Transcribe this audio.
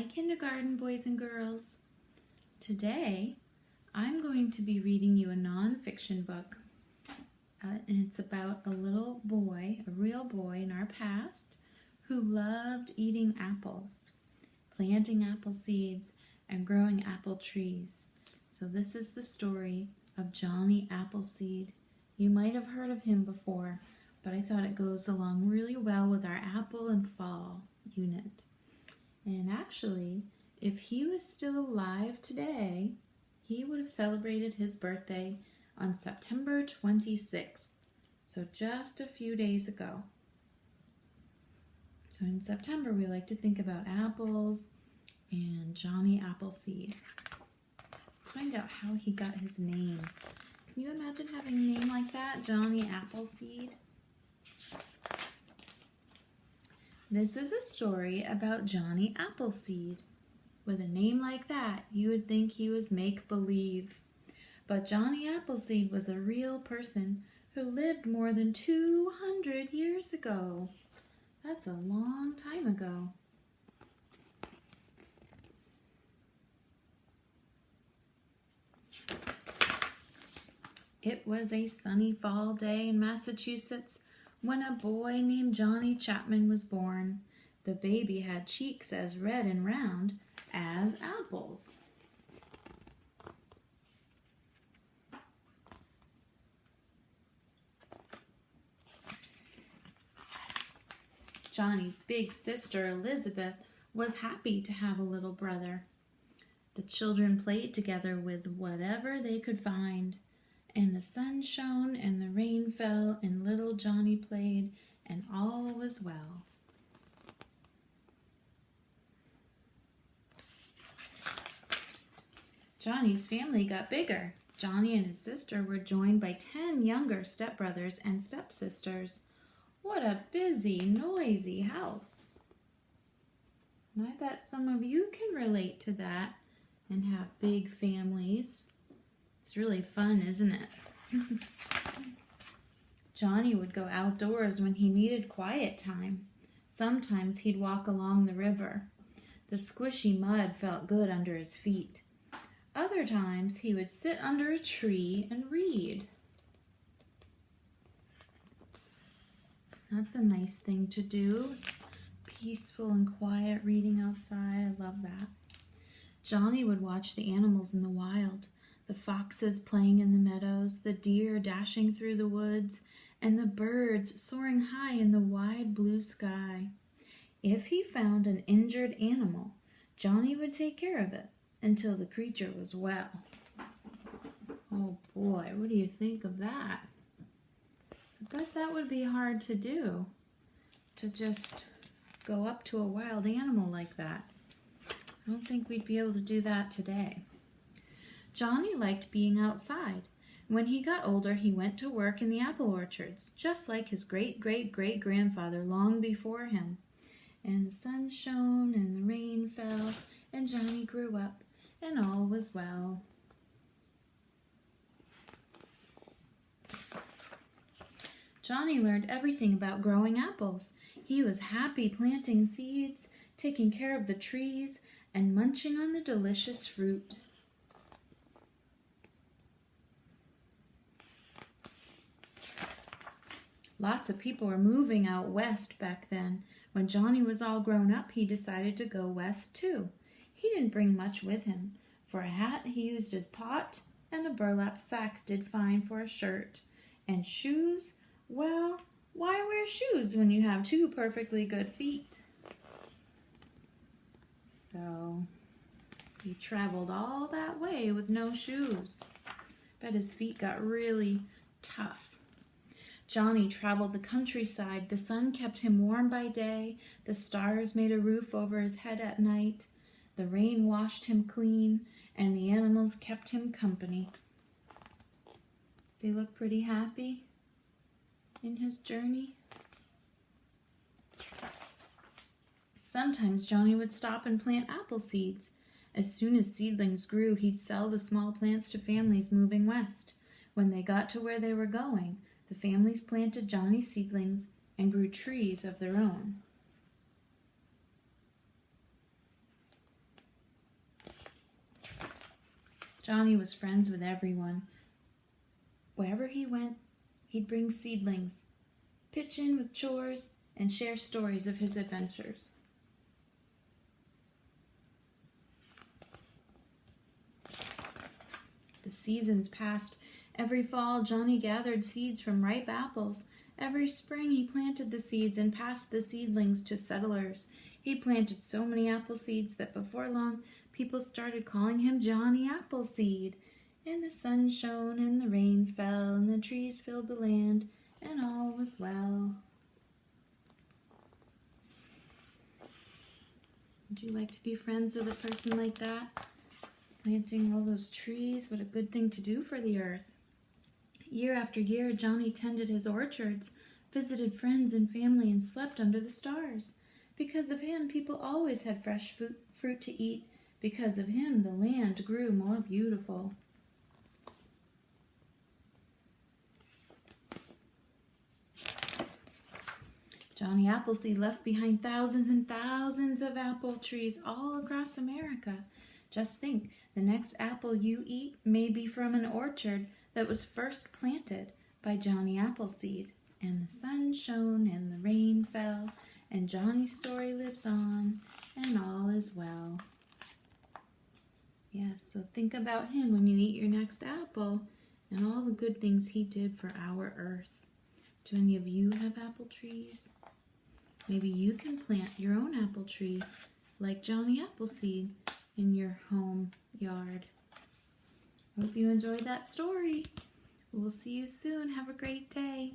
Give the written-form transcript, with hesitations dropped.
Hi, kindergarten boys and girls. Today, I'm going to be reading you a nonfiction book. And it's about a little boy, a real boy in our past, who loved eating apples, planting apple seeds, and growing apple trees. So this is the story of Johnny Appleseed. You might have heard of him before, but I thought it goes along really well with our apple and fall unit. And actually, if he was still alive today, he would have celebrated his birthday on September 26th, so just a few days ago. So in September, we like to think about apples and Johnny Appleseed. Let's find out how he got his name. Can you imagine having a name like that, Johnny Appleseed? This is a story about Johnny Appleseed. With a name like that, you would think he was make-believe. But Johnny Appleseed was a real person who lived more than 200 years ago. That's a long time ago. It was a sunny fall day in Massachusetts when a boy named Johnny Chapman was born. The baby had cheeks as red and round as apples. Johnny's big sister Elizabeth was happy to have a little brother. The children played together with whatever they could find. And the sun shone and the rain fell and little Johnny played and all was well. Johnny's family got bigger. Johnny and his sister were joined by 10 younger stepbrothers and stepsisters. What a busy, noisy house. And I bet some of you can relate to that and have big families. It's really fun, isn't it? Johnny would go outdoors when he needed quiet time. Sometimes he'd walk along the river. The squishy mud felt good under his feet. Other times he would sit under a tree and read. That's a nice thing to do. Peaceful and quiet reading outside. I love that. Johnny would watch the animals in the wild. The foxes playing in the meadows, the deer dashing through the woods, and the birds soaring high in the wide blue sky. If he found an injured animal, Johnny would take care of it until the creature was well. Oh boy, what do you think of that? I bet that would be hard to do, to just go up to a wild animal like that. I don't think we'd be able to do that today. Johnny liked being outside. When he got older, he went to work in the apple orchards, just like his great-great-great-grandfather long before him. And the sun shone and the rain fell, and Johnny grew up, and all was well. Johnny learned everything about growing apples. He was happy planting seeds, taking care of the trees, and munching on the delicious fruit. Lots of people were moving out west back then. When Johnny was all grown up, he decided to go west too. He didn't bring much with him. For a hat, he used his pot, and a burlap sack did fine for a shirt. And shoes? Well, why wear shoes when you have 2 perfectly good feet? So, he traveled all that way with no shoes. Bet his feet got really tough. Johnny traveled the countryside. The sun kept him warm by day. The stars made a roof over his head at night. The rain washed him clean, and the animals kept him company. Does he look pretty happy in his journey? Sometimes Johnny would stop and plant apple seeds. As soon as seedlings grew, he'd sell the small plants to families moving west. When they got to where they were going, the families planted Johnny's seedlings and grew trees of their own. Johnny was friends with everyone. Wherever he went, he'd bring seedlings, pitch in with chores, and share stories of his adventures. The seasons passed. Every fall, Johnny gathered seeds from ripe apples. Every spring, he planted the seeds and passed the seedlings to settlers. He planted so many apple seeds that before long, people started calling him Johnny Appleseed. And the sun shone, and the rain fell, and the trees filled the land, and all was well. Would you like to be friends with a person like that? Planting all those trees, what a good thing to do for the earth. Year after year, Johnny tended his orchards, visited friends and family, and slept under the stars. Because of him, people always had fresh fruit to eat. Because of him, the land grew more beautiful. Johnny Appleseed left behind thousands and thousands of apple trees all across America. Just think, the next apple you eat may be from an orchard that was first planted by Johnny Appleseed. And the sun shone and the rain fell, and Johnny's story lives on, and all is well. Yes, so think about him when you eat your next apple and all the good things he did for our earth. Do any of you have apple trees? Maybe you can plant your own apple tree like Johnny Appleseed in your home yard. I hope you enjoyed that story. We'll see you soon. Have a great day.